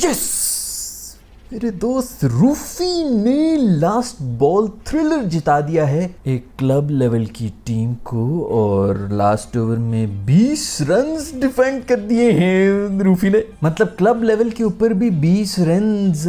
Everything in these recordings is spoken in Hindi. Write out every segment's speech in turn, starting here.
यस मेरे दोस्त रूफी ने लास्ट बॉल थ्रिलर जिता दिया है एक क्लब लेवल की टीम को और लास्ट ओवर में 20 रन्स डिफेंड कर दिए हैं रूफी ने। मतलब क्लब लेवल के ऊपर भी 20 रन्स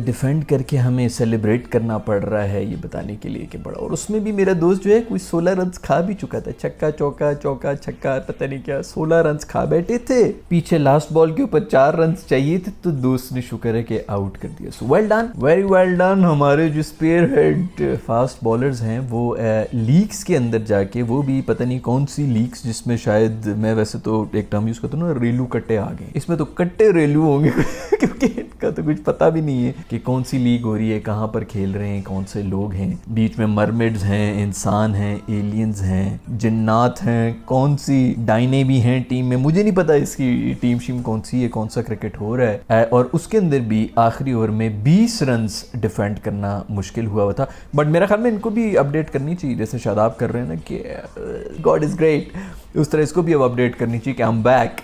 डिफेंड करके हमें सेलिब्रेट करना पड़ रहा है ये बताने के लिए कि बड़ा। और उसमें भी मेरा दोस्त जो है कोई 16 रन्स खा भी चुका था, छक्का चौका चौका छक्का पता नहीं क्या 16 रन्स खा बैठे थे। पीछे लास्ट बॉल के ऊपर 4 रन्स चाहिए थे तो दोस्त ने शुक्र है कि आउट कर दिया। So well done, very well done. हमारे जो स्पेयर हेड फास्ट बॉलर्स हैं वो लीग्स के अंदर जाके, वो भी पता नहीं कौन सी लीग्स जिसमें शायद मैं वैसे तो एक टर्म यूज करता हूँ ना, रेलू कट्टे आ गए। इसमें तो कट्टे रेलू होंगे क्योंकि इनका तो कुछ पता भी नहीं है कि कौन सी लीग हो रही है, कहाँ पर खेल रहे हैं, कौन से लोग हैं। बीच में मरमेड्स हैं, इंसान हैं, एलियंस हैं, जिन्नात हैं, कौन सी डायने भी हैं टीम में, मुझे नहीं पता इसकी टीम शीम कौन सी है, कौन सा क्रिकेट हो रहा है। और उसके अंदर भी आखिरी ओवर में 20 रन्स डिफेंड करना मुश्किल हुआ था। बट मेरा ख्याल में इनको भी अपडेट करनी चाहिए, जैसे शादाब कर रहे हैं ना कि गॉड इज ग्रेट, उस तरह इसको भी अब अपडेट करनी चाहिए कि आई एम बैक।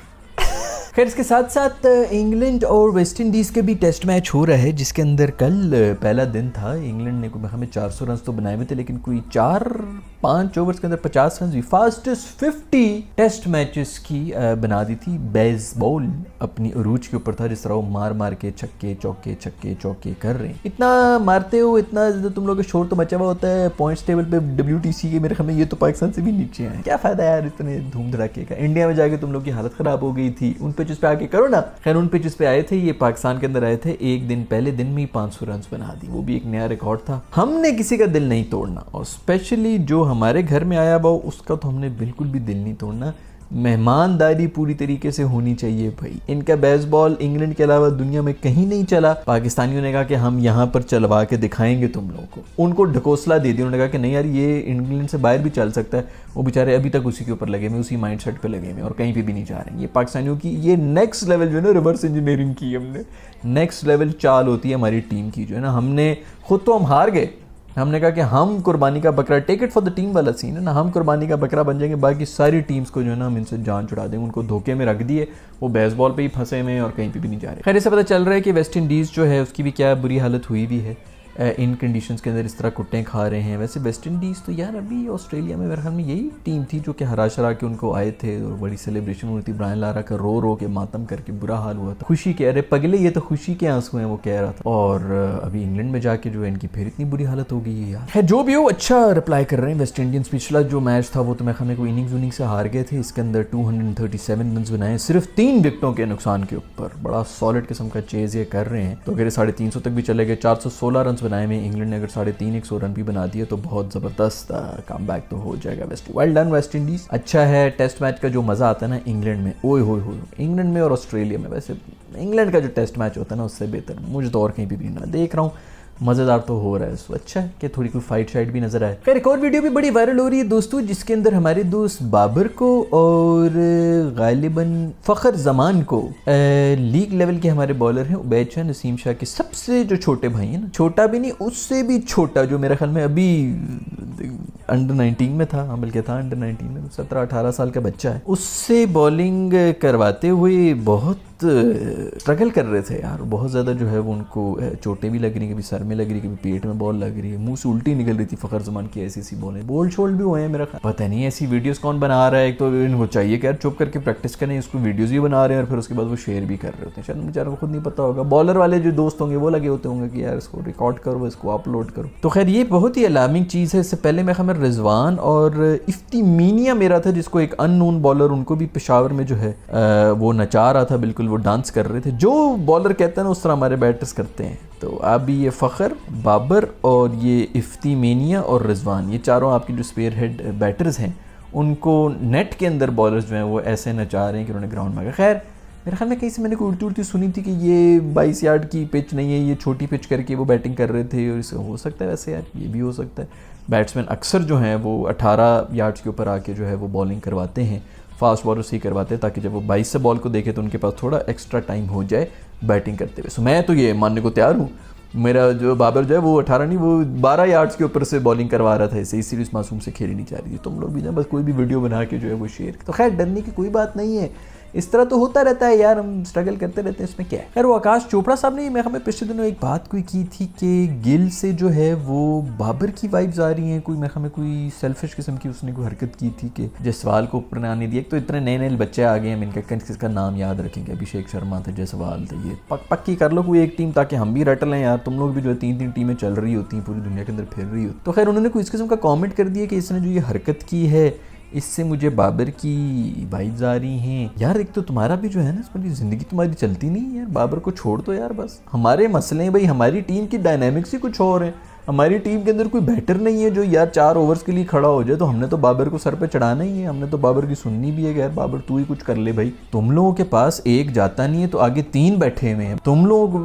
खैर इसके साथ साथ इंग्लैंड और वेस्ट इंडीज़ के भी टेस्ट मैच हो रहा है जिसके अंदर कल पहला दिन था। इंग्लैंड ने हमें 400 रन तो बनाए हुए थे लेकिन कोई 4-5 ओवर्स के अंदर 50 रन भी, फास्टेस्ट 50 टेस्ट मैचेस की बना दी थी। बेसबॉल अपनी अरूज के ऊपर था, जिस तरह वो मार मार के छक्के चौके कर रहे हैं। इतना मारते हो, इतना तुम लोग का शोर तो मचा हुआ होता है पॉइंट्स टेबल पे WTC के, मेरे ख्याल में ये तो पाकिस्तान से भी नीचे हैं। क्या फायदा यार इतने धूम धड़ाके का। इंडिया में जाके तुम लोग की हालत खराब हो गई थी, उन पिचेस पे आके करो ना। खैर उन पिचेस पे आए थे, ये पाकिस्तान के अंदर आए थे, एक दिन पहले दिन में ही 500 रन बना दी, वो भी एक नया रिकॉर्ड था। हमने किसी का दिल नहीं तोड़ना और स्पेशली जो हमारे घर में आया हुआ उसका तो हमने बिल्कुल भी दिल नहीं तोड़ना। मेहमानदारी पूरी तरीके से होनी चाहिए भाई। इनका बेसबॉल इंग्लैंड के अलावा दुनिया में कहीं नहीं चला। पाकिस्तानियों ने कहा कि हम यहाँ पर चलवा के दिखाएंगे तुम लोगों को। उनको ढकोसला दे दिया, उन्होंने कहा कि नहीं यार ये इंग्लैंड से बाहर भी चल सकता है। वो बेचारे अभी तक उसी के ऊपर लगे हुए, उसी माइंडसेट पे लगे हुए और कहीं पे भी नहीं जा रहे हैं। ये पाकिस्तानियों की ये नेक्स्ट लेवल जो है ना, रिवर्स इंजीनियरिंग की हमने, नेक्स्ट लेवल चाल होती है हमारी टीम की जो है ना। हमने खुद तो हम हार गए, हमने कहा कि हम कुर्बानी का बकरा, take it for the team वाला सीन है ना, हम कुर्बानी का बकरा बन जाएंगे, बाकी सारी टीम्स को जो है ना हम इनसे जान छुड़ा देंगे। उनको धोखे में रख दिए, वो बेसबॉल पे ही फंसे में और कहीं पे भी नहीं जा रहे। खैर इससे पता चल रहा है कि वेस्ट इंडीज़ जो है उसकी भी क्या बुरी हालत हुई भी है, इन कंडीशंस के अंदर इस तरह कुट्टे खा रहे हैं। वैसे वेस्ट इंडीज़ तो यार अभी ऑस्ट्रेलिया में मेरे ख्याल में यही टीम थी जो कि हरा शरा के उनको आए थे और बड़ी सेलिब्रेशन हुई थी। ब्रायन लारा का रो के मातम करके बुरा हाल हुआ था, खुशी के, अरे पगले ये तो खुशी के आंसू हैं वो कह रहा था। और अभी इंग्लैंड में जाके जो है इनकी फिर इतनी बुरी हालत हो गई है यार। है जो भी हो, अच्छा रिप्लाई कर रहे हैं वेस्ट इंडियंस। पिछला जो मैच था वो तो मेरे ख्याल में कोई इनिंग से हार गए थे, इसके अंदर 237 रन बनाए सिर्फ 3 विकेटों के नुकसान के ऊपर। बड़ा सॉलिड किस्म का चेज ये कर रहे हैं। तो अगर 350 तक भी चले गए, 416 रन बनाए में इंग्लैंड ने 350 रन भी बना दिए तो बहुत ज़बरदस्त कम बैक तो हो जाएगा West. Well done West Indies. अच्छा है टेस्ट मैच का जो मज़ा आता है ना इंग्लैंड में, ओए हो इंग्लैंड में और ऑस्ट्रेलिया में। वैसे इंग्लैंड का जो टेस्ट मैच होता है ना उससे बेहतर मुझे तो और कहीं भी ना देख रहा हूँ, मज़ेदार तो हो रहा है। सो अच्छा है कि थोड़ी कोई फाइट शाइट भी नजर आए। खैर एक और वीडियो भी बड़ी वायरल हो रही है दोस्तों, जिसके अंदर हमारे दोस्त बाबर को और गालिबन फ़खर जमान को लीग लेवल के हमारे बॉलर हैं उबैद शाह नसीम शाह के सबसे जो छोटे भाई हैं ना, छोटा भी नहीं उससे भी छोटा, जो मेरे ख्याल में अभी अंडर 19 में था, हाँ बल्कि था अंडर 19 में, 17-18 साल का बच्चा है, उससे बॉलिंग करवाते हुए बहुत स्ट्रगल कर रहे थे यार। बहुत ज़्यादा जो है वो उनको चोटें भी लग रही, कभी सर में लग रही, कभी पेट में बॉल लग रही है, मुंह से उल्टी निकल रही थी फ़खर जमान की, ऐसी बॉल है, बोल शोल भी हुए हैं मेरा ख्याल। पता नहीं ऐसी वीडियोस कौन बना रहा है। एक तो इनको चाहिए कि यार चुप करके प्रैक्टिस करें, इसको वीडियोज़ भी बना रहे हैं और फिर उसके बाद वो शेयर भी कर रहे होते हैं। शायद बेचारों को खुद नहीं पता होगा। बॉलर वाले जो दोस्त होंगे वो लगे होते होंगे कि यार इसको रिकॉर्ड करो, इसको अपलोड करो। तो खैर ये बहुत ही अलार्मिंग चीज़ है। इससे पहले मैं खबर रिजवान और इफ्तिमीनिया मेरा था, जिसको एक अननोन बॉलर, उनको भी पेशावर में जो है वो नचा रहा था, बिल्कुल वो डांस कर रहे थे। जो बॉलर कहते हैं ना उस तरह हमारे बैटर्स करते हैं। तो अभी ये फ़खर, बाबर और ये इफ्तिमीनिया और रिजवान, ये चारों आपकी जो स्पेयर हेड बैटर्स हैं, उनको नेट के अंदर बॉलर्स जो हैं वो ऐसे नचा रहे हैं कि उन्होंने ग्राउंड में। खैर मेरे ख्याल में कहीं से मैंने कोई उड़ती सुनी थी कि ये 22 यार्ड की पिच नहीं है, ये छोटी पिच करके वो बैटिंग कर रहे थे। और इससे हो सकता है, वैसे यार ये भी हो सकता है, बैट्समैन अक्सर जो हैं वो 18 यार्ड्स के ऊपर आके जो है वो बॉलिंग करवाते हैं, फास्ट बॉलर से ही करवाते हैं, ताकि जब वो 22 से बॉल को देखे तो उनके पास थोड़ा एक्स्ट्रा टाइम हो जाए बैटिंग करते हुए। सो मैं तो ये मानने को तैयार हूँ, मेरा जो बाबर जो है वो 18 नहीं, वो 12 यार्ड्स के ऊपर से बॉलिंग करवा रहा था, इसे इस सीरीज मासूम से खेली नहीं जा रही थी। तुम लोग भी ना बस कोई भी वीडियो बना के जो है वो शेयर। तो खैर डरने की कोई बात नहीं है, इस तरह तो होता रहता है यार, हम स्ट्रगल करते रहते हैं, इसमें क्या है। खैर वो आकाश चोपड़ा साहब ने हमें पिछले दिनों एक बात कोई की थी कि गिल से जो है वो बाबर की वाइब्स आ रही हैं, कोई हमें कोई सेल्फिश किस्म की उसने कोई हरकत की थी कि जयसवाल को ऊपर आने दिया। तो इतने नए नए बच्चे आ गए हैं, इनका किसका नाम याद रखेंगे, अभिषेक शर्मा थे, जयसवाल थे, ये पक्की कर लो कोई एक टीम ताकि हम भी रट लें यार, तुम लोग भी जो है 3-3 टीमें चल रही होती हैं पूरी दुनिया के अंदर फिर रही हो। तो खैर उन्होंने कोई इस किस्म का कमेंट कर दिया कि इसने जो ये हरकत की है इससे मुझे बाबर की वाइब्स आ रही हैं। यार एक तो तुम्हारा भी जो है ना इसमें ज़िंदगी तुम्हारी चलती नहीं है यार, बाबर को छोड़ दो यार बस। हमारे मसले हैं भाई, हमारी टीम की डायनामिक्स ही कुछ और है, हमारी टीम के अंदर कोई बैटर नहीं है जो यार 4 ओवर्स के लिए खड़ा हो जाए। तो हमने तो बाबर को सर पे चढ़ाना ही है, हमने तो बाबर की सुननी भी है कि यार बाबर तू ही कुछ कर ले भाई। तुम लोगों के पास एक जाता नहीं है तो आगे 3 बैठे हुए हैं, तुम लोग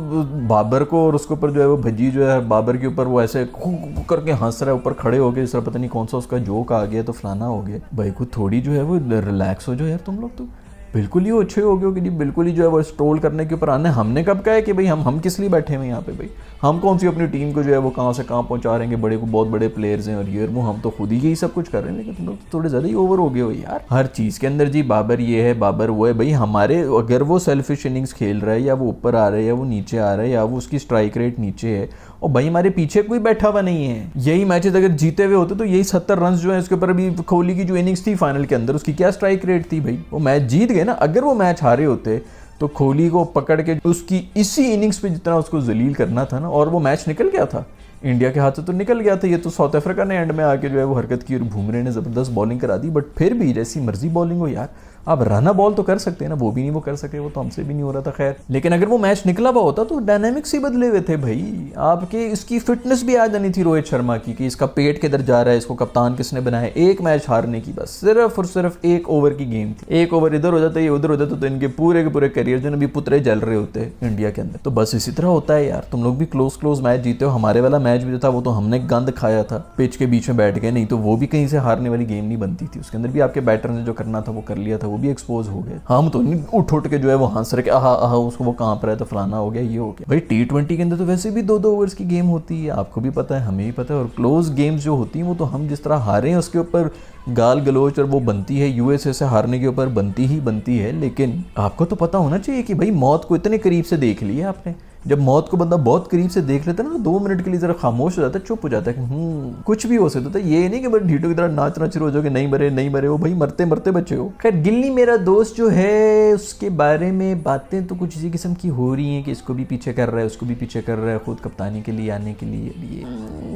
बाबर को और उसके ऊपर जो है वो भज्जी जो है बाबर के ऊपर वो ऐसे करके हंस रहा है ऊपर खड़े हो गए, इस तरह पता नहीं कौन सा उसका जोक आ गया तो फलाना हो गया। भाई को थोड़ी जो है वो रिलैक्स हो जाओ यार, तुम लोग तो बिल्कुल ही अच्छे हो गए हो कि जी बिल्कुल ही जो है वो स्ट्रोल करने के ऊपर आना है। हमने कब कहा है कि भाई हम किस लिए बैठे हुए यहाँ पे भाई, हम कौन सी अपनी टीम को जो है वो कहाँ से कहाँ पहुँचा रहेंगे, बड़े को बहुत बड़े प्लेयर्स हैं और ये वो, हम तो खुद ही यही सब कुछ कर रहे हैं। लेकिन तुम लोग थोड़े ज़्यादा ही ओवर हो गए हो यार हर चीज़ के अंदर। जी बाबर ये है बाबर वो है, भाई हमारे अगर वो सेल्फिश इनिंग्स खेल रहा है या वो ऊपर आ रहा है या वो नीचे आ रहा है या वो उसकी स्ट्राइक रेट नीचे है, और भाई हमारे पीछे कोई बैठा हुआ नहीं है। यही मैचेस अगर जीते हुए होते तो यही 70 रन जो है उसके ऊपर अभी कोहली की जो इनिंग्स थी फाइनल के अंदर उसकी क्या स्ट्राइक रेट थी भाई, वो मैच जीत गए ना। अगर वो मैच हारे होते तो कोहली को पकड़ के उसकी इसी इनिंग्स पे जितना उसको जलील करना था ना, और वो मैच निकल गया था इंडिया के हाथ से तो निकल गया था। ये तो साउथ अफ्रीका ने एंड में आके जो है वो हरकत की और बुमराह ने ज़बरदस्त बॉलिंग करा दी। बट फिर भी जैसी मर्जी बॉलिंग हो यार, आप रना बॉल तो कर सकते हैं ना, वो भी नहीं वो कर सके, वो तो हमसे भी नहीं हो रहा था। खैर लेकिन अगर वो मैच निकला हुआ होता तो डायनामिक्स ही बदले हुए थे भाई। आपके इसकी फिटनेस भी आ जानी थी रोहित शर्मा की कि इसका पेट किधर जा रहा है, इसको कप्तान किसने बनाया। एक मैच हारने की बस सिर्फ और सिर्फ 1 ओवर की गेम थी, 1 ओवर इधर हो जाता है उधर हो जाता तो इनके पूरे के पूरे करियर जो भी पुतरे जल रहे होते हैं इंडिया के अंदर। तो बस इसी तरह होता है यार, तुम लोग भी क्लोज मैच जीते हो। हमारे वाला मैच भी जो था वो तो हमने गंद खाया था, पिच के बीच में बैठ गए, नहीं तो वो भी कहीं से हारने वाली गेम नहीं बनती थी। उसके अंदर भी आपके बैटर ने जो करना था वो कर लिया था, वो भी एक्सपोज हो गया। हम तो नहीं उठ के जो है वो हंस रहे आहा आहा उसको वो कहाँ पर है तो फलाना हो गया ये हो गया। भाई T20 के अंदर तो वैसे भी 2-2 ओवर्स की गेम होती है, आपको भी पता है हमें भी पता है। और क्लोज गेम्स जो होती हैं वो तो हम जिस तरह हारे हैं उसके ऊपर गाल गलोच और वो बनती है, यूएसए से हारने के ऊपर बनती है। लेकिन आपको तो पता होना चाहिए कि भाई मौत को इतने करीब से देख लिया आपने। जब मौत को बंदा बहुत करीब से देख लेता है ना तो 2 मिनट के लिए जरा खामोश हो जाता है, चुप हो जाता है कि कुछ भी हो सकता है। ये नहीं कि बस ढीटो की तरह नाचना शुरू हो जाओगे, नहीं मरे हो भाई, मरते मरते बचे हो। खैर गिल्ली मेरा दोस्त जो है उसके बारे में बातें तो कुछ इसी किस्म की हो रही हैं कि इसको भी पीछे कर रहा है उसको भी पीछे कर रहा है खुद कप्तानी के लिए आने के लिए।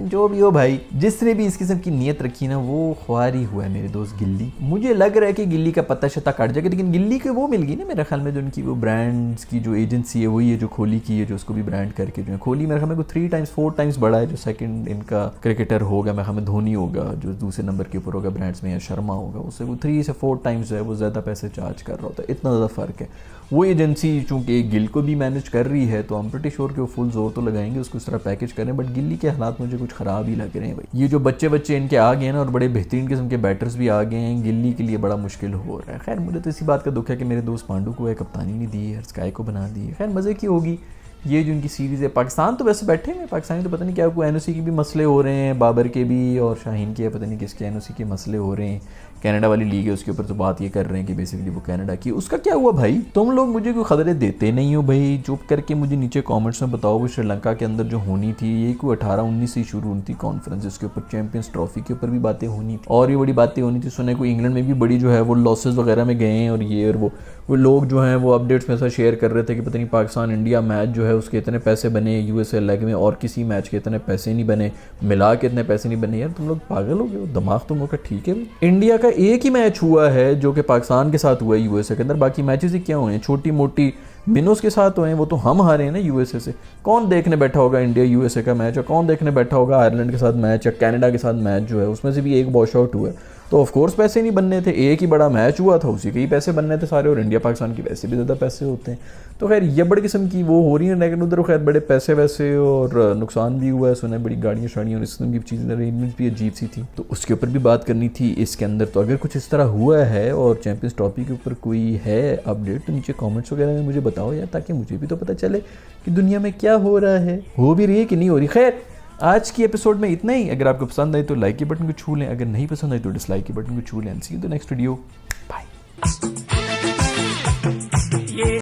जो भी हो भाई, जिसने भी इस किस्म की नीयत रखी ना वो ख्वार ही हुआ है मेरे दोस्त गिल्ली। मुझे लग रहा है कि गिल्ली का पता शता काट जाएगा, लेकिन गिल्ली के वो मिल गई ना मेरे ख्याल में जो उनकी वो ब्रांड्स की जो एजेंसी है वही है जो कोहली की है, जो उसको भी ब्रांड करके जो है कोहली मेरे ख्याल में 3-4 टाइम्स बड़ा है। जो सेकंड इनका क्रिकेटर होगा मेरे ख्याल में धोनी होगा, जो दूसरे नंबर के ऊपर होगा ब्रांड्स में, या शर्मा होगा, उससे वो 3 से 4 टाइम्स जो है वो ज़्यादा पैसे चार्ज कर रहा होता है। इतना ज़्यादा फ़र्क है। वो एजेंसी चूंकि गिल को भी मैनेज कर रही है तो हम प्रीटी श्योर कि वो फुल जोर तो लगाएंगे उसको इस तरह पैकेज करें। बट गिल्ली के हालात मुझे कुछ ख़राब ही लग रहे हैं भाई। ये जो बच्चे इनके आ गए हैं ना और बड़े बेहतरीन किस्म के बैटर्स भी आ गए हैं, गिल्ली के लिए बड़ा मुश्किल हो रहा है। खैर मुझे तो इसी बात का दुख है कि मेरे दोस्त पांडू को है कप्तानी नहीं दी है, स्काई को बना दी है। खैर मज़े की होगी ये जो इनकी सीरीज़ है। पाकिस्तान तो वैसे बैठे हैं, पाकिस्तानी तो पता नहीं क्या कोई एनओसी के भी मसले हो रहे हैं, बाबर के भी और शाहीन के, पता नहीं किसके एनओसी के मसले हो रहे हैं। कनाडा वाली लीग है उसके ऊपर तो बात ये कर रहे हैं कि बेसिकली वो कनाडा की, उसका क्या हुआ भाई? तुम लोग मुझे कोई खबरें देते नहीं हो भाई, चुप करके मुझे नीचे कमेंट्स में बताओ। वो श्रीलंका के अंदर जो होनी थी ये कोई 18-19 से शुरू होनी थी कॉन्फ्रेंस, इसके ऊपर चैंपियंस ट्रॉफी के ऊपर भी बातें होनी थी और ये बड़ी बातें होनी थी। सुने कोई इंग्लैंड में भी बड़ी जो है वो लॉसेस वगैरह में गए हैं और ये और वो लोग जो हैं वो अपडेट्स में ऐसा शेयर कर रहे थे कि पता नहीं पाकिस्तान इंडिया मैच जो है उसके इतने पैसे बने, यूएसए लेग में और किसी मैच के इतने पैसे नहीं बने, मिला के इतने पैसे नहीं बने। यार तुम लोग पागल हो गए, दिमाग तुम लोग का ठीक है? इंडिया का एक ही मैच हुआ है जो कि पाकिस्तान के साथ हुआ है यूएसए के अंदर, बाकी मैचेस ही क्या हुए हैं छोटी मोटी मिनोस के साथ हुए हैं, वो तो हम हारे हैं ना यूएसए से। कौन देखने बैठा होगा इंडिया यूएसए का मैच, और कौन देखने बैठा होगा आयरलैंड के साथ मैच या कनाडा के साथ मैच जो है उसमें से भी एक वॉश आउट हुआ है। तो ऑफकोर्स पैसे नहीं बनने थे, एक ही बड़ा मैच हुआ था उसी के ही पैसे बनने थे सारे, और इंडिया पाकिस्तान की वैसे भी ज़्यादा पैसे होते हैं। तो खैर ये बड़ी किस्म की वो हो रही है, लेकिन उधर खैर बड़े पैसे वैसे और नुकसान भी हुआ है, सुना बड़ी गाड़ियाँ शाड़ियाँ और इस किस्म की चीज़ें अरेंजमेंट्स भी अजीब सी थी, तो उसके ऊपर भी बात करनी थी इसके अंदर। तो अगर कुछ इस तरह हुआ है और चैंपियंस ट्रॉफी के ऊपर कोई है अपडेट तो नीचे कॉमेंट्स वगैरह में मुझे बताओ यार, ताकि मुझे भी तो पता चले कि दुनिया में क्या हो रहा है, हो भी रही है कि नहीं हो रही। खैर आज की एपिसोड में इतना ही। अगर आपको पसंद आई तो लाइक के बटन को छू लें, अगर नहीं पसंद आई तो डिसलाइक के बटन को छू लें। See you in the next video, bye.